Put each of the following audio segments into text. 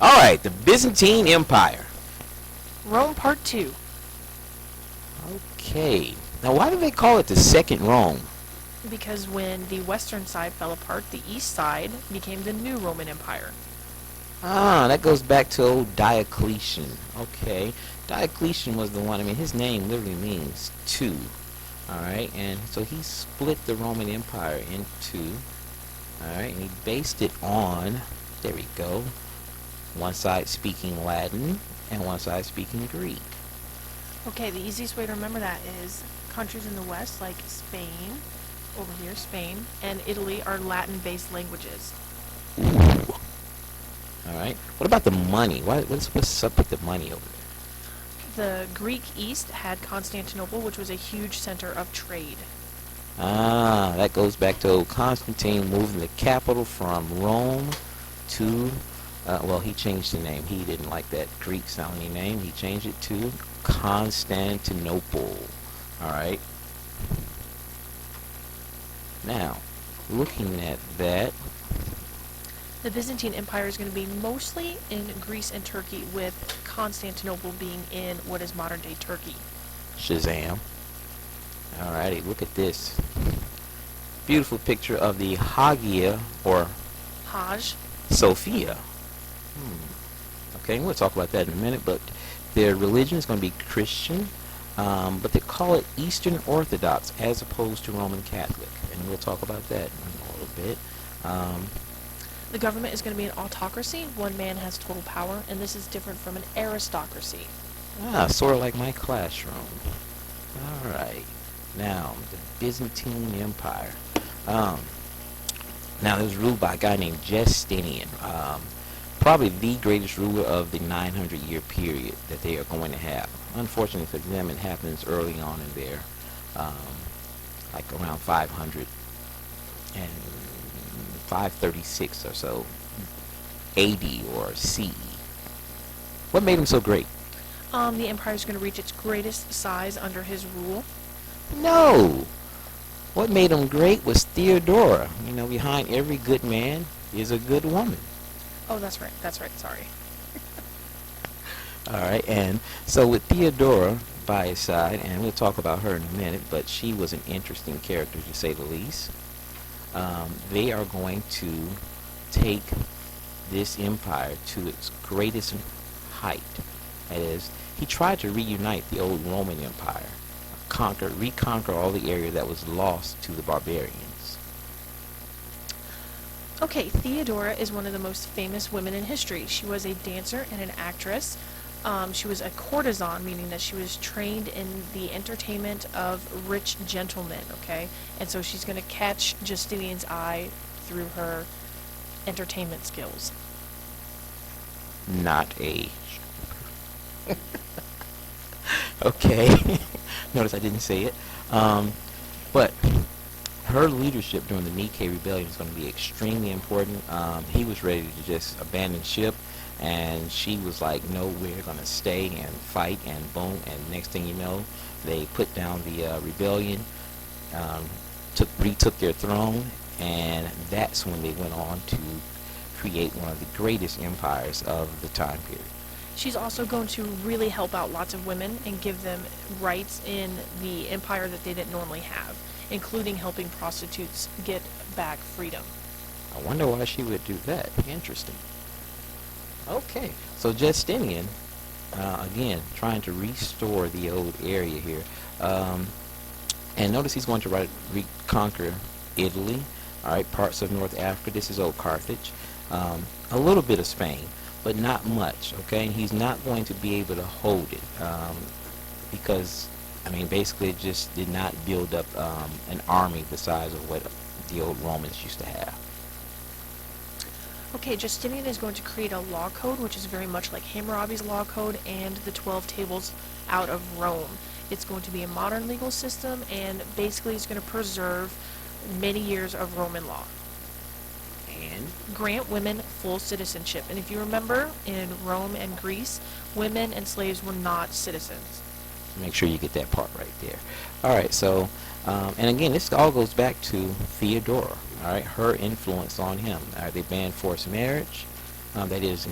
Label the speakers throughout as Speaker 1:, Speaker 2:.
Speaker 1: All right, the Byzantine Empire.
Speaker 2: Rome Part 2.
Speaker 1: Okay. Now, why do they call it the Second Rome?
Speaker 2: Because when the western side fell apart, the east side became the new Roman Empire.
Speaker 1: Ah, that goes back to old Diocletian. Okay. Diocletian was the one, I mean, his name literally means two. All right, and so he split the Roman Empire in two. All right, and he based it on, there we go, one side speaking Latin and one side speaking Greek.
Speaker 2: Okay, the easiest way to remember that is countries in the west like Spain, over here, Spain, and Italy are Latin-based languages.
Speaker 1: Ooh. All right. What about the money? What's up with the money over
Speaker 2: The Greek East had Constantinople, which was a huge center of trade.
Speaker 1: there? Ah, that goes back to old Constantine moving the capital from Rome to, well, he changed the name. He didn't like that Greek sounding name. He changed it to Constantinople. All right. Now, looking at that,
Speaker 2: The Byzantine Empire is going to be mostly in Greece and Turkey, with Constantinople being in what is modern-day Turkey.
Speaker 1: Shazam. Alrighty, look at this. Beautiful picture of the Hagia, or
Speaker 2: Hajj.
Speaker 1: Sophia. Okay, we'll talk about that in a minute, but their religion is going to be Christian, but they call it Eastern Orthodox as opposed to Roman Catholic, and we'll talk about that in a little bit.
Speaker 2: The government is going to be an autocracy. One man has total power, and this is different from an aristocracy.
Speaker 1: Sort of like my classroom. Alright, now, the Byzantine Empire. Now, it was ruled by a guy named Justinian. Probably the greatest ruler of the 900-year period that they are going to have. Unfortunately for them, it happens early on in there, like around 500 and 536 or so, AD or CE. What made him so great?
Speaker 2: The empire is going to reach its greatest size under his rule.
Speaker 1: No! What made him great was Theodora. You know, behind every good man is a good woman.
Speaker 2: Oh, that's right, sorry.
Speaker 1: Alright, and so with Theodora by his side, and we'll talk about her in a minute, but she was an interesting character to say the least. They are going to take this empire to its greatest height. That is, he tried to reunite the old Roman Empire, reconquer all the area that was lost to the barbarians.
Speaker 2: Okay, Theodora is one of the most famous women in history. She was a dancer and an actress. She was a courtesan, meaning that she was trained in the entertainment of rich gentlemen, okay? And so she's going to catch Justinian's eye through her entertainment skills.
Speaker 1: Not a... Okay. Notice I didn't say it. But her leadership during the Nikkei Rebellion is going to be extremely important. He was ready to just abandon ship, and she was like, no, we're going to stay and fight, and boom, and next thing you know, they put down the rebellion, retook their throne, and that's when they went on to create one of the greatest empires of the time period.
Speaker 2: She's also going to really help out lots of women and give them rights in the empire that they didn't normally have, including helping prostitutes get back freedom.
Speaker 1: I wonder why she would do that. Interesting. Okay, so Justinian, again, trying to restore the old area here. And notice he's going to reconquer Italy, all right, parts of North Africa. This is old Carthage. A little bit of Spain, but not much, okay? He's not going to be able to hold it because, I mean, basically it just did not build up an army the size of what the old Romans used to have.
Speaker 2: Okay, Justinian is going to create a law code, which is very much like Hammurabi's law code and the 12 tables out of Rome. It's going to be a modern legal system, and basically it's going to preserve many years of Roman law.
Speaker 1: And
Speaker 2: Grant women full citizenship. And if you remember, in Rome and Greece, women and slaves were not citizens.
Speaker 1: make sure you get that part right there. All right, so, and again, this all goes back to Theodora, all right, her influence on him. All right, they banned forced marriage, That is,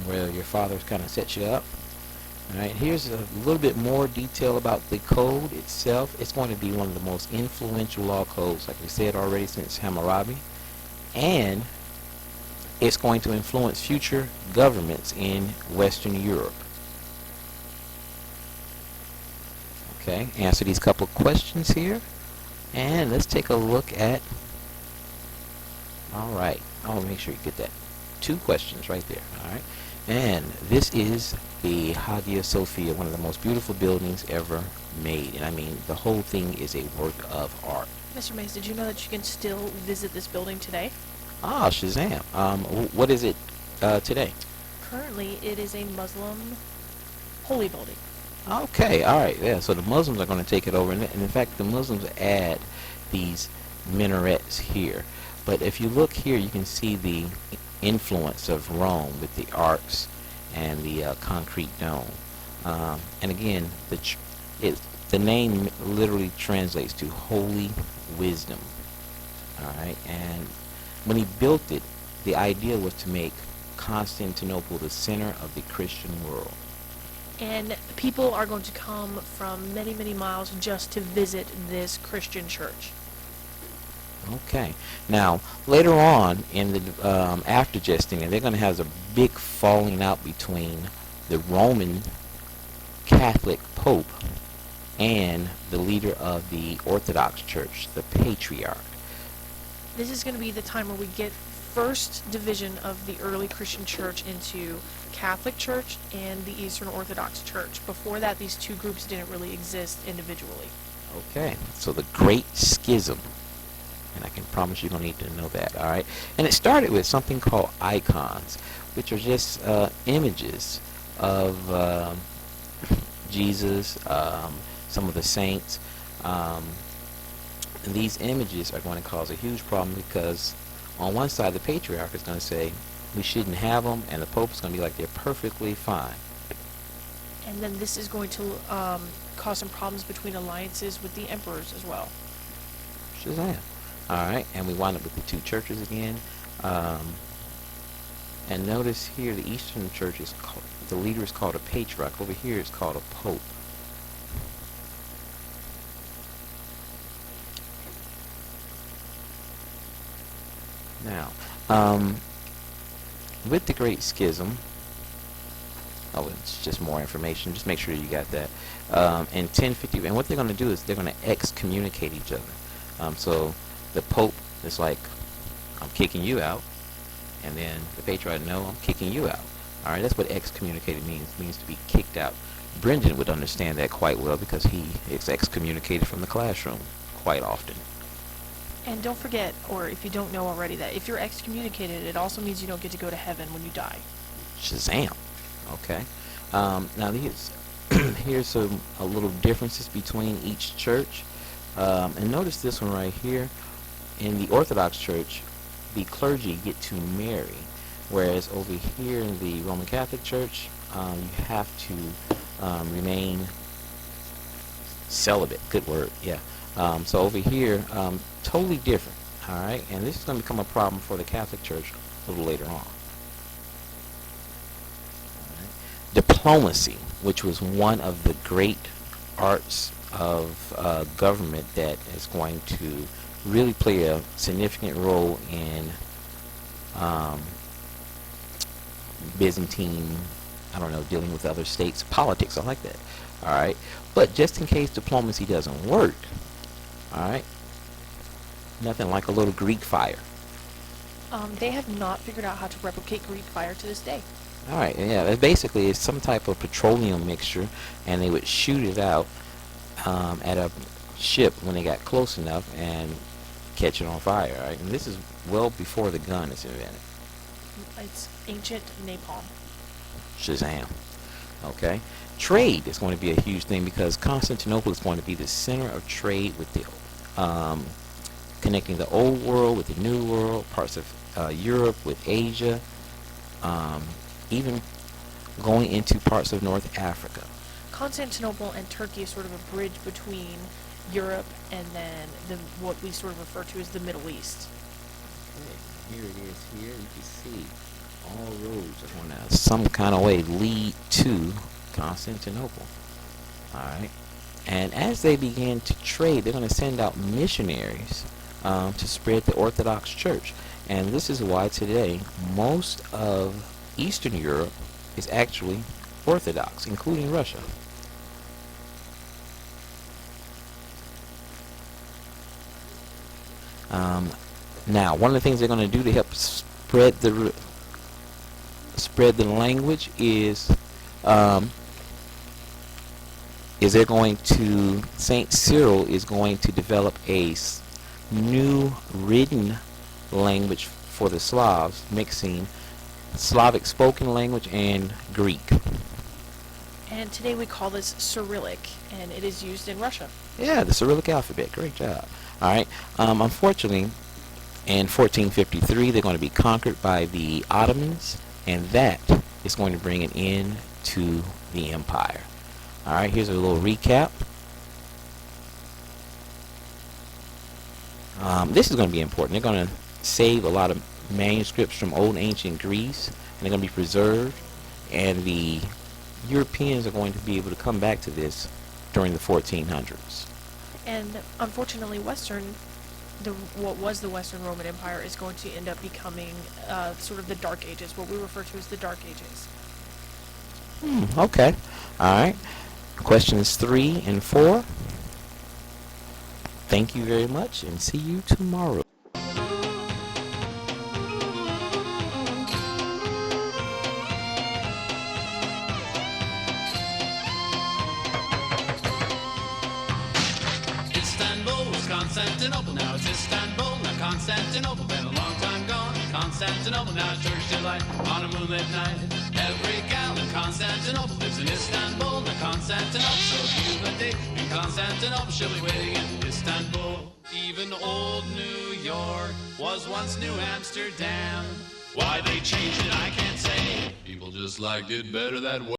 Speaker 1: where your father kind of sets you up. All right, here's a little bit more detail about the code itself. It's going to be one of the most influential law codes, like we said already, since Hammurabi, and it's going to influence future governments in Western Europe. Okay, answer these couple of questions here, and let's take a look at. All right, I'll make sure you get that. 2 questions right there. All right, and this is the Hagia Sophia, one of the most beautiful buildings ever made, and I mean the whole thing is a work of art.
Speaker 2: Mr. Mays, did you know that you can still visit this building today?
Speaker 1: Ah, Shazam. What is it today?
Speaker 2: Currently, it is a Muslim holy building.
Speaker 1: Okay, all right, yeah. So the Muslims are going to take it over, and in fact, the Muslims add these minarets here. But if you look here, you can see the influence of Rome with the arcs and the concrete dome. And again, the name literally translates to holy wisdom. All right, and when he built it, the idea was to make Constantinople the center of the Christian world.
Speaker 2: And people are going to come from many, many miles just to visit this Christian church.
Speaker 1: Okay. Now, later on in the after Justinian, they're going to have a big falling out between the Roman Catholic Pope and the leader of the Orthodox Church, the Patriarch.
Speaker 2: This is going to be the time where we get first division of the early Christian church into Catholic Church and the Eastern Orthodox Church. Before that, these two groups didn't really exist individually.
Speaker 1: Okay, so the Great Schism, and I can promise you're going to need to know that, all right? And it started with something called icons, which are just images of Jesus, some of the saints. And these images are going to cause a huge problem because on one side, the Patriarch is going to say we shouldn't have them, and the Pope is going to be like, they're perfectly fine.
Speaker 2: And then this is going to cause some problems between alliances with the emperors as well.
Speaker 1: Shazam. All right, and we wind up with the 2 churches again. And notice here the Eastern Church is called, the leader is called a Patriarch. Over here it's called a Pope. Now, with the Great Schism, oh, it's just more information. Just make sure you got that. In 1050, and what they're going to do is they're going to excommunicate each other. So the Pope is like, I'm kicking you out, and then the Patriarch, no, I'm kicking you out. All right, that's what excommunicated means. It means to be kicked out. Brendan would understand that quite well because he is excommunicated from the classroom quite often.
Speaker 2: And don't forget, or if you don't know already, that if you're excommunicated, it also means you don't get to go to heaven when you die.
Speaker 1: Shazam. Okay. Now here's a little differences between each church. And notice this one right here. In the Orthodox Church, the clergy get to marry, whereas over here in the Roman Catholic Church, you have to remain celibate. Good word, yeah. So over here, totally different, all right? And this is going to become a problem for the Catholic Church a little later on. All right. Diplomacy, which was one of the great arts of government that is going to really play a significant role in Byzantine, I don't know, dealing with other states, politics, I like that, all right? But just in case diplomacy doesn't work, all right, nothing like a little Greek fire.
Speaker 2: They have not figured out how to replicate Greek fire to this day.
Speaker 1: All right, yeah, basically it's some type of petroleum mixture, and they would shoot it out at a ship when they got close enough and catch it on fire. All right, and this is well before the gun is invented.
Speaker 2: It's ancient napalm.
Speaker 1: Shazam. Okay, trade is going to be a huge thing because Constantinople is going to be the center of trade with the connecting the old world with the new world, parts of Europe with Asia, even going into parts of North Africa.
Speaker 2: Constantinople and Turkey is sort of a bridge between Europe and then what we sort of refer to as the Middle East.
Speaker 1: Here it is here. You can see all roads are going to some kind of way lead to Constantinople. Alright. And as they begin to trade, they're going to send out missionaries to spread the Orthodox Church. And this is why today most of Eastern Europe is actually Orthodox, including Russia. Now, one of the things they're going to do to help spread the language is they're going to Saint Cyril is going to develop a new written language for the Slavs, mixing Slavic spoken language and Greek.
Speaker 2: And today we call this Cyrillic, and it is used in Russia.
Speaker 1: Yeah, the Cyrillic alphabet. Great job. All right. Unfortunately, in 1453, they're going to be conquered by the Ottomans, and that is going to bring an end to the empire. All right, here's a little recap. This is going to be important. They're going to save a lot of manuscripts from old ancient Greece, and they're going to be preserved, and the Europeans are going to be able to come back to this during the 1400s.
Speaker 2: And unfortunately, what was the Western Roman Empire is going to end up becoming sort of the Dark Ages, what we refer to as the Dark Ages.
Speaker 1: Okay. All right. Questions 3 and 4. Thank you very much, and see you tomorrow.
Speaker 3: Istanbul was Constantinople, now it's Istanbul, now Constantinople, been a long time gone. Constantinople, now it's Turkish delight on a moonlit night. Every gal in Constantinople lives in Istanbul, now Constantinople. So if you've a date in Constantinople, she'll be waiting in Istanbul. Even old New York was once New Amsterdam. Why they changed it, I can't say. People just liked it better that way.